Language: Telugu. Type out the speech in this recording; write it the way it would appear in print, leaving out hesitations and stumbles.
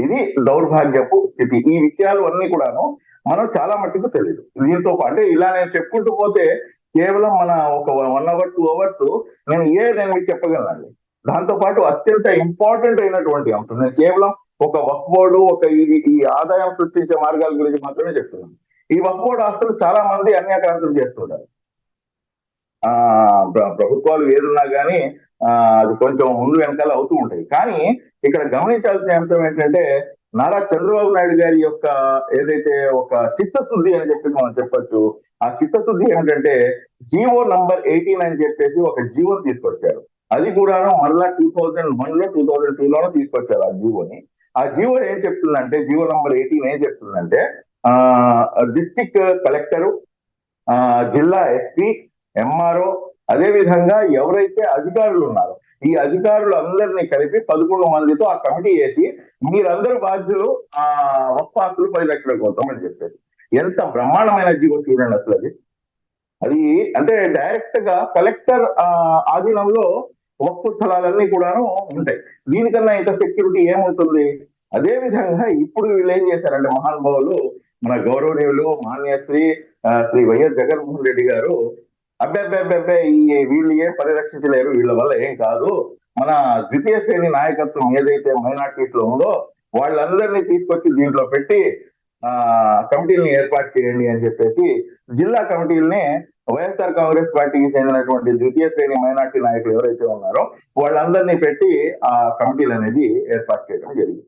ఇది దౌర్భాగ్యపు స్థితి. ఈ విషయాలు అన్ని కూడాను మనం చాలా మట్టుకు తెలియదు. దీంతో అంటే ఇలా నేను చెప్పుకుంటూ పోతే కేవలం మన ఒక 1 అవర్ 2 అవర్స్ నేను మీకు చెప్పగలనండి. దాంతో పాటు అత్యంత ఇంపార్టెంట్ అయినటువంటి అంశం నేను కేవలం ఒక వక్ఫ్ బోర్డు ఒక ఈ ఆదాయం సృష్టించే మార్గాల గురించి మాత్రమే చెప్తున్నాను. ఈ వక్ఫ్ బోర్డు ఆస్తులు చాలా మంది అన్యాక్రాంతులు చేస్తుంటారు. ప్రభుత్వాలు ఏదున్నా కానీ అది కొంచెం ముందు వెనకాల అవుతూ ఉంటాయి. కానీ ఇక్కడ గమనించాల్సిన అంశం ఏంటంటే నారా చంద్రబాబు నాయుడు గారి యొక్క ఏదైతే ఒక చిత్తశుద్ధి అని చెప్పి మనం చెప్పొచ్చు. ఆ చిత్తశుద్ధి ఏంటంటే జీవో నంబర్ 18 అని చెప్పేసి ఒక జీవో తీసుకొచ్చారు. అది కూడా మరలా 2001లో 2002లోనూ తీసుకొచ్చారు ఆ జీవోని. ఆ జీవో ఏం చెప్తుందంటే జీవో నంబర్ 18 ఏం చెప్తుందంటే డిస్ట్రిక్ట్ కలెక్టరు, జిల్లా ఎస్పీ, ఎంఆర్ఓ, అదే విధంగా ఎవరైతే అధికారులు ఉన్నారో ఈ అధికారులు అందరినీ కలిపి 11 మందితో ఆ కమిటీ వేసి మీరందరూ బాధ్యులు వక్ఫ్ ఆస్తులు 10 లక్షల కోసం అని చెప్పేసి ఎంత బ్రహ్మాండమైన జీవో చూడండి అసలు అది అంటే డైరెక్ట్ గా కలెక్టర్ ఆధీనంలో వక్ఫ్ స్థలాలన్నీ కూడాను ఉంటాయి. దీనికన్నా ఇంకా సెక్యూరిటీ ఏముంటుంది? అదే విధంగా ఇప్పుడు వీళ్ళు ఏం చేశారంటే మహానుభావులు మన గౌరవనీయులు మాన్యశ్రీ శ్రీ వైఎస్ జగన్మోహన్ రెడ్డి గారు అబ్బాయి వీళ్ళు ఏం పరిరక్షించలేరు, వీళ్ళ వల్ల ఏం కాదు, మన ద్వితీయ శ్రేణి నాయకత్వం ఏదైతే మైనార్టీస్ లో ఉందో వాళ్ళందరినీ తీసుకొచ్చి దీంట్లో పెట్టి కమిటీని ఏర్పాటు చేయండి అని చెప్పేసి జిల్లా కమిటీలని వైఎస్ఆర్ కాంగ్రెస్ పార్టీకి చెందినటువంటి ద్వితీయ శ్రేణి మైనార్టీ నాయకులు ఎవరైతే ఉన్నారో వాళ్ళందరినీ పెట్టి ఆ కమిటీలు అనేది ఏర్పాటు చేయడం జరిగింది.